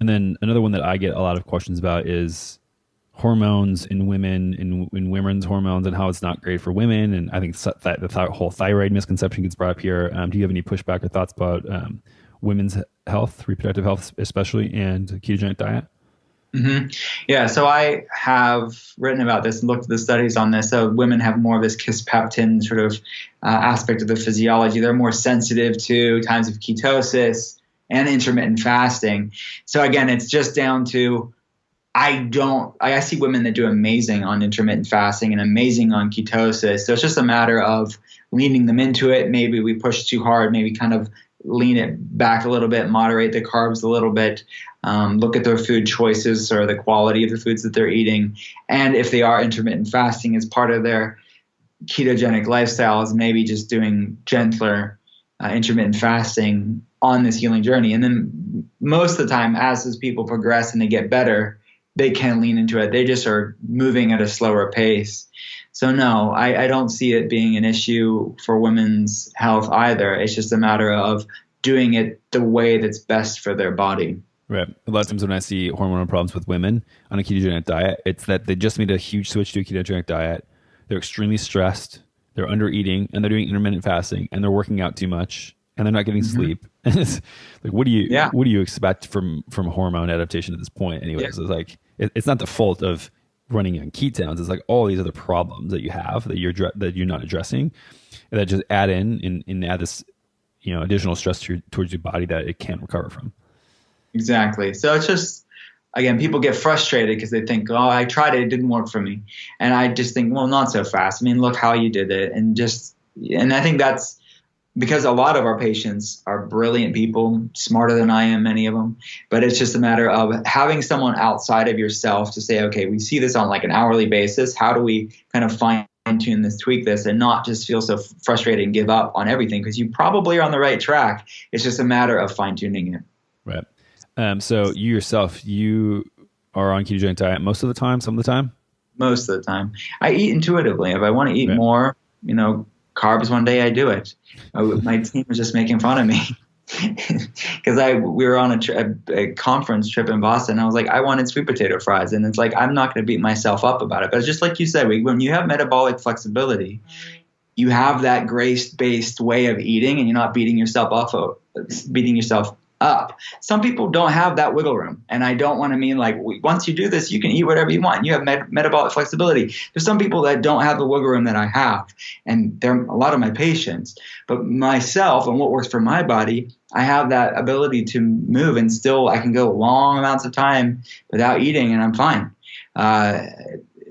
And then another one that I get a lot of questions about is hormones in women, in women's hormones, and how it's not great for women. And I think the whole thyroid misconception gets brought up here. Do you have any pushback or thoughts about women's health, reproductive health especially, and ketogenic diet? Yeah, so I have written about this and looked at the studies on this. So women have more of this kisspeptin sort of aspect of the physiology. They're more sensitive to times of ketosis and intermittent fasting. So again, it's just down to I see women that do amazing on intermittent fasting and amazing on ketosis. So it's just a matter of leaning them into it. Maybe we push too hard, maybe kind of lean it back a little bit, moderate the carbs a little bit, look at their food choices or the quality of the foods that they're eating. And if they are intermittent fasting as part of their ketogenic lifestyles, maybe just doing gentler intermittent fasting on this healing journey. And then most of the time, as people progress and they get better, they can lean into it. They just are moving at a slower pace. So no, I don't see it being an issue for women's health either. It's just a matter of doing it the way that's best for their body. Right. A lot of times when I see hormonal problems with women on a ketogenic diet, it's that they just made a huge switch to a ketogenic diet. They're extremely stressed. They're under eating and they're doing intermittent fasting and they're working out too much and they're not getting sleep. And it's like, what do you expect from hormone adaptation at this point? Anyways, it's like, it's not the fault of running on ketones. It's like all these other problems that you have that you're not addressing, and that just add in and add this, additional stress towards your body that it can't recover from. Exactly. So it's just, again, people get frustrated because they think, oh, I tried it, it didn't work for me. And I just think, well, not so fast. I mean, look how you did it. And I think that's because a lot of our patients are brilliant people, smarter than I am, many of them. But it's just a matter of having someone outside of yourself to say, okay, we see this on like an hourly basis. How do we kind of fine tune this, tweak this, and not just feel so frustrated and give up on everything? Because you probably are on the right track. It's just a matter of fine tuning it. Right. So you are on ketogenic diet most of the time, some of the time? Most of the time. I eat intuitively. If I want to eat more, carbs one day, I do it. My team was just making fun of me because we were on a conference trip in Boston. I was like, I wanted sweet potato fries. And it's like, I'm not going to beat myself up about it. But it's just like you said, when you have metabolic flexibility, you have that grace-based way of eating and you're not beating yourself up. Some people don't have that wiggle room. And I don't want to mean like, once you do this, you can eat whatever you want. You have metabolic flexibility. There's some people that don't have the wiggle room that I have. And they're a lot of my patients. But myself and what works for my body, I have that ability to move and still I can go long amounts of time without eating and I'm fine.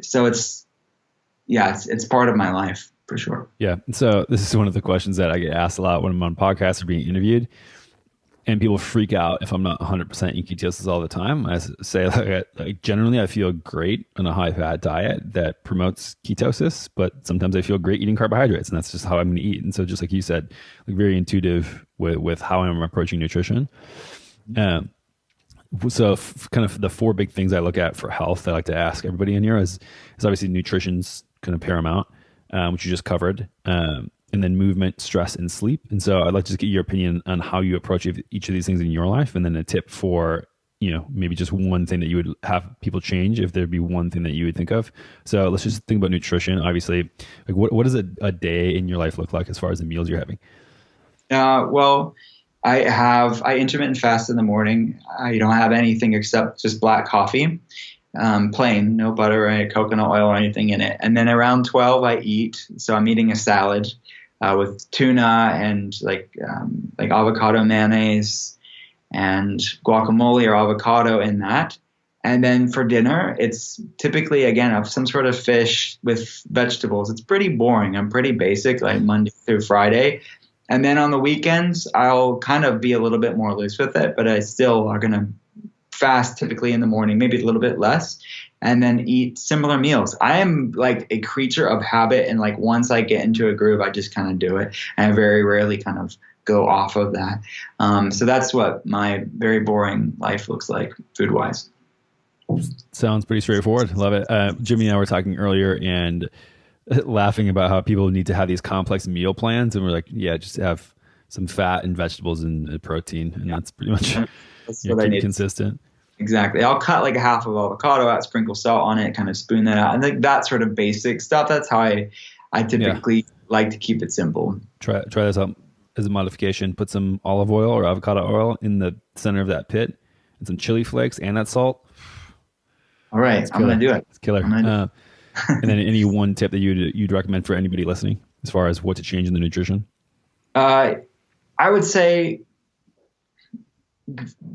So it's part of my life for sure. Yeah. So this is one of the questions that I get asked a lot when I'm on podcasts or being interviewed. And people freak out if I'm not 100% in ketosis all the time. I say, like generally, I feel great on a high-fat diet that promotes ketosis, but sometimes I feel great eating carbohydrates, and that's just how I'm going to eat. And so, just like you said, like very intuitive with how I'm approaching nutrition. So, kind of the four big things I look at for health, I like to ask everybody in here is obviously nutrition's kind of paramount, which you just covered. And then movement, stress, and sleep. And so I'd like to just get your opinion on how you approach each of these things in your life, and then a tip for, maybe just one thing that you would have people change if there'd be one thing that you would think of. So let's just think about nutrition. Obviously, like what does a day in your life look like as far as the meals you're having? Well, I intermittent fast in the morning. I don't have anything except just black coffee. Plain, no butter or coconut oil or anything in it. And then around 12, I eat. So I'm eating a salad with tuna and like avocado mayonnaise and guacamole or avocado in that. And then for dinner, it's typically, again, some sort of fish with vegetables. It's pretty boring. I'm pretty basic, like Monday through Friday. And then on the weekends, I'll kind of be a little bit more loose with it, but I still are going to fast typically in the morning, maybe a little bit less, and then eat similar meals. I am like a creature of habit, and like once I get into a groove, I just kind of do it, and I very rarely kind of go off of that. So that's what my very boring life looks like food-wise. Sounds pretty straightforward. Love it. Jimmy and I were talking earlier and laughing about how people need to have these complex meal plans, and we're like, yeah, just have some fat and vegetables and protein, and that's pretty much keep consistent. Exactly. I'll cut like a half of avocado out, sprinkle salt on it, kind of spoon that out. And like that sort of basic stuff. That's how I typically like to keep it simple. Try this out as a modification. Put some olive oil or avocado oil in the center of that pit and some chili flakes and that salt. All right. I'm going to do it. It's killer. And then any one tip that you'd recommend for anybody listening as far as what to change in the nutrition? I would say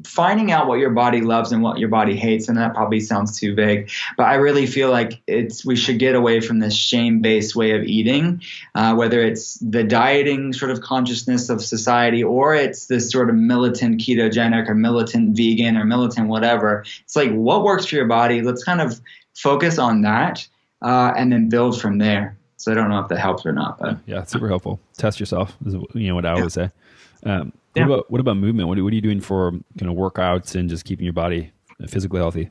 finding out what your body loves and what your body hates, and that probably sounds too vague, but I really feel like we should get away from this shame-based way of eating, whether it's the dieting sort of consciousness of society, or it's this sort of militant ketogenic or militant vegan or militant whatever. It's like, what works for your body? Let's kind of focus on that, and then build from there. So I don't know if that helps or not, but yeah, it's super helpful. Test yourself is what I always say. What about movement? What are you doing for kind of workouts and just keeping your body physically healthy?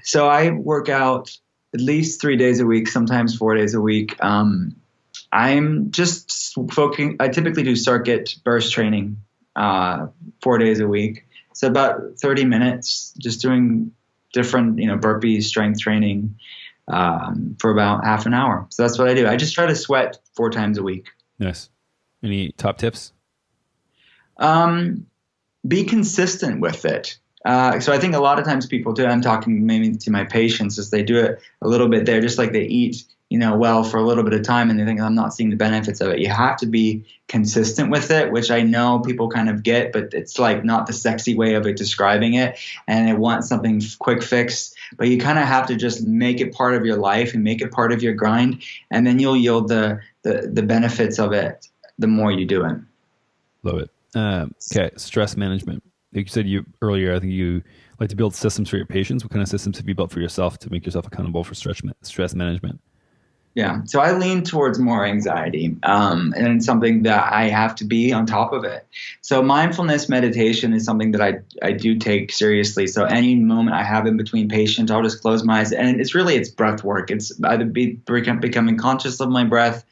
So I work out at least 3 days a week, sometimes 4 days a week. I'm just focusing. I typically do circuit burst training 4 days a week. So about 30 minutes, just doing different, burpees, strength training for about half an hour. So that's what I do. I just try to sweat 4 times a week. Nice. Any top tips? Be consistent with it. So I think a lot of times people do, I'm talking maybe to my patients, is they do it a little bit there, just like they eat, well for a little bit of time and they think, I'm not seeing the benefits of it. You have to be consistent with it, which I know people kind of get, but it's like not the sexy way of it describing it. And they want something quick fix, but you kind of have to just make it part of your life and make it part of your grind. And then you'll yield the benefits of it the more you do it. Love it. Okay. Stress management. Like you said earlier, I think you like to build systems for your patients. What kind of systems have you built for yourself to make yourself accountable for stress management? Yeah. So I lean towards more anxiety, and it's something that I have to be on top of it. So mindfulness meditation is something that I do take seriously. So any moment I have in between patients, I'll just close my eyes, and it's breath work. It's either becoming conscious of my breath,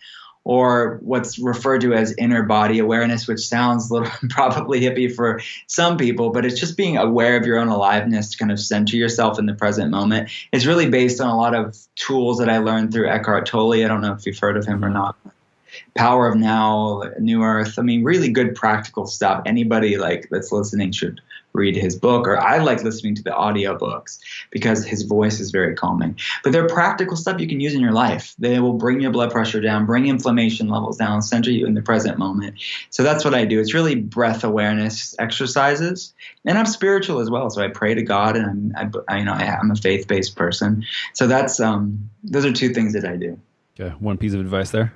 or what's referred to as inner body awareness, which sounds a little probably hippie for some people, but it's just being aware of your own aliveness to kind of center yourself in the present moment. It's really based on a lot of tools that I learned through Eckhart Tolle. I don't know if you've heard of him or not. Power of Now, New Earth. I mean, really good practical stuff. Anybody that's listening should read his book, or I like listening to the audiobooks because his voice is very calming. But they're practical stuff you can use in your life. They will bring your blood pressure down, bring inflammation levels down, center you in the present moment. So that's what I do. It's really breath awareness exercises. And I'm spiritual as well. So I pray to God, and I'm a faith-based person. So that's those are 2 things that I do. Okay. One piece of advice there.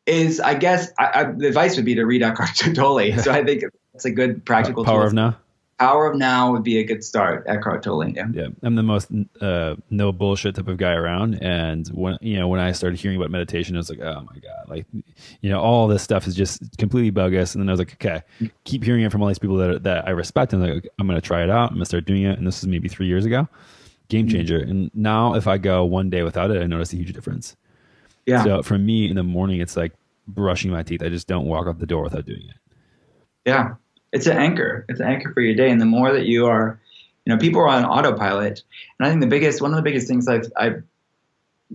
Is I guess the advice would be to read Eckhart Tolle. So I think it's a good practical Power tool. of Now. Power of Now would be a good start. Eckhart Tolle. Yeah. I'm the most no bullshit type of guy around, and when I started hearing about meditation, I was like, oh my god, all this stuff is just completely bogus. And then I was like, okay, keep hearing it from all these people that I respect, and I'm going to try it out. I'm going to start doing it. And this is maybe 3 years ago. Game changer. And now if I go one day without it, I notice a huge difference. Yeah. So for me in the morning, it's like brushing my teeth. I just don't walk out the door without doing it. Yeah. It's an anchor. It's an anchor for your day. And the more that you are, people are on autopilot. And I think one of the biggest things I've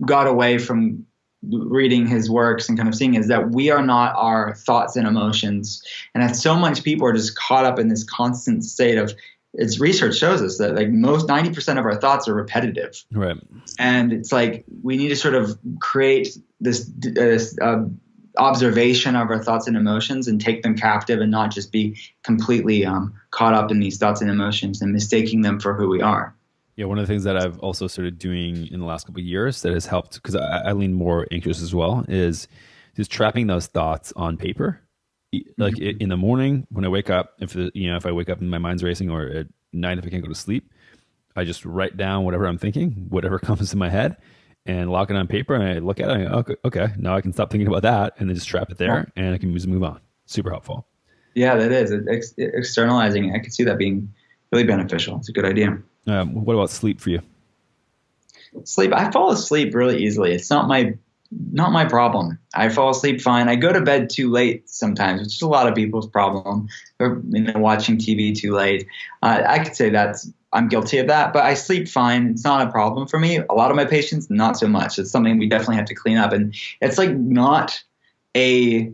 got away from reading his works and kind of seeing is that we are not our thoughts and emotions. And that so much people are just caught up in this constant state of, it's research shows us that most 90% of our thoughts are repetitive. Right. And it's like we need to sort of create this observation of our thoughts and emotions and take them captive and not just be completely caught up in these thoughts and emotions and mistaking them for who we are. Yeah. One of the things that I've also started doing in the last couple of years that has helped, because I lean more anxious as well, is just trapping those thoughts on paper. Like in the morning when I wake up, if I wake up and my mind's racing, or at night if I can't go to sleep, I just write down whatever I'm thinking, whatever comes to my head, and lock it on paper. And I look at it and I go, okay, now I can stop thinking about that, and then just trap it there, and I can just move on. Super helpful. Yeah, that is. Externalizing it, I can see that being really beneficial. It's a good idea. What about sleep for you? Sleep. I fall asleep really easily. It's not my problem. I fall asleep fine. I go to bed too late sometimes, which is a lot of people's problem. Or watching TV too late. I could say I'm guilty of that, but I sleep fine. It's not a problem for me. A lot of my patients, not so much. It's something we definitely have to clean up, and it's not a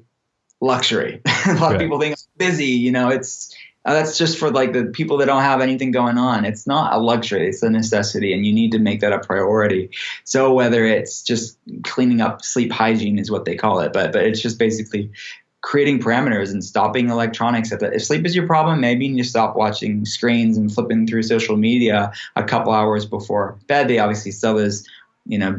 luxury. A lot of people think I'm busy. It's That's just for like the people that don't have anything going on. It's not a luxury, it's a necessity, and you need to make that a priority. So whether it's just cleaning up sleep hygiene is what they call it, but it's just basically creating parameters and stopping electronics. If sleep is your problem, maybe you need to stop watching screens and flipping through social media a couple hours before bed. They obviously sell those,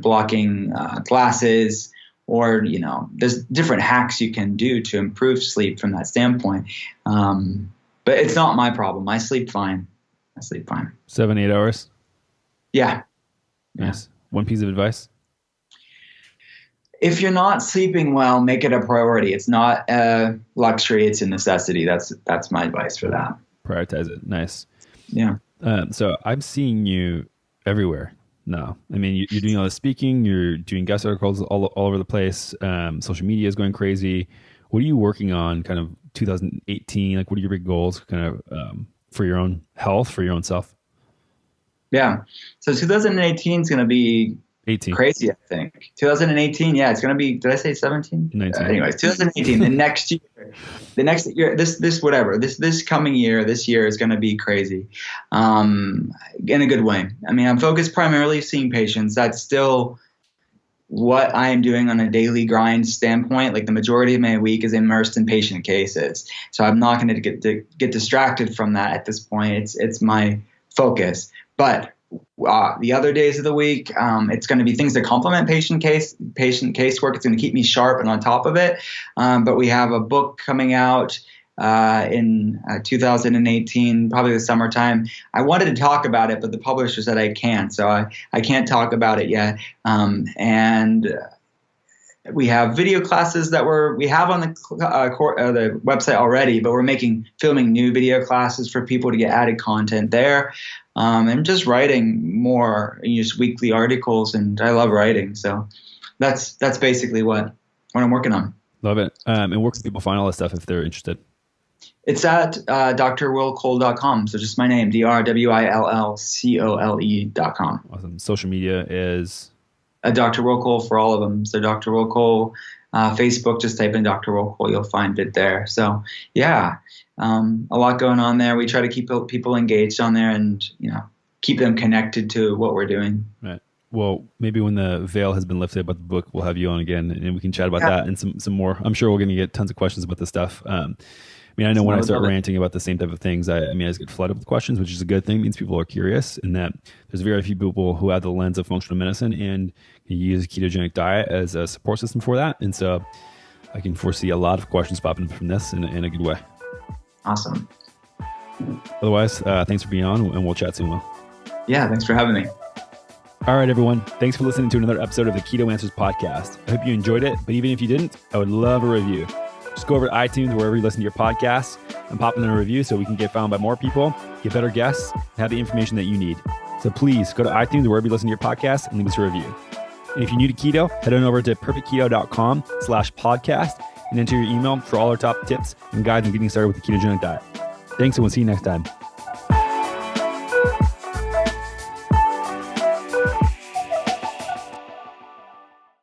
blocking glasses, or, there's different hacks you can do to improve sleep from that standpoint. But it's not my problem. I sleep fine. 7-8 hours. Yeah. Nice. One piece of advice. If you're not sleeping well, make it a priority. It's not a luxury. It's a necessity. That's my advice for that. Prioritize it. Nice. Yeah. So I'm seeing you everywhere now. I mean, you're doing all the speaking, you're doing guest articles all over the place. Social media is going crazy. What are you working on kind of 2018? Like, what are your big goals kind of for your own health, for your own self? Yeah. So 2018 is going to be 18. Crazy, I think. 2018, yeah, it's going to be, did I say 17? 19. Anyways, 2018, the next year, this coming year, this year is going to be crazy in a good way. I mean, I'm focused primarily seeing patients. That's still what I am doing on a daily grind standpoint. Like the majority of my week is immersed in patient cases. So I'm not going to get distracted from that at this point. It's my focus. But the other days of the week, it's going to be things that complement patient casework. It's going to keep me sharp and on top of it. But we have a book coming out in 2018, probably the summertime. I wanted to talk about it, but the publisher said I can't, so I can't talk about it yet. And we have video classes that we have on the website already, but we're filming new video classes for people to get added content there. And just writing more, just weekly articles, and I love writing. So that's basically what I'm working on. Love it. And where can people find all this stuff if they're interested? It's at drwillcole.com. So just my name, drwillcole.com. Awesome. Social media is? Dr. Will Cole for all of them. So Dr. Will Cole, Facebook, just type in Dr. Will Cole, you'll find it there. So yeah, a lot going on there. We try to keep people engaged on there and, keep them connected to what we're doing. Right. Well, maybe when the veil has been lifted about the book, we'll have you on again and we can chat about that and some more. I'm sure we're going to get tons of questions about this stuff. I know when I start ranting about the same type of things, I just get flooded with questions, which is a good thing. It means people are curious, and that there's very few people who have the lens of functional medicine and use a ketogenic diet as a support system for that. And so I can foresee a lot of questions popping from this in a good way. Awesome. Otherwise, thanks for being on, and we'll chat soon, Will. Yeah, thanks for having me. All right, everyone. Thanks for listening to another episode of the Keto Answers podcast. I hope you enjoyed it, but even if you didn't, I would love a review. Just go over to iTunes, wherever you listen to your podcasts, and pop in a review so we can get found by more people, get better guests, and have the information that you need. So please go to iTunes or wherever you listen to your podcasts and leave us a review. And if you're new to keto, head on over to perfectketo.com/podcast and enter your email for all our top tips and guides on getting started with the ketogenic diet. Thanks, and we'll see you next time.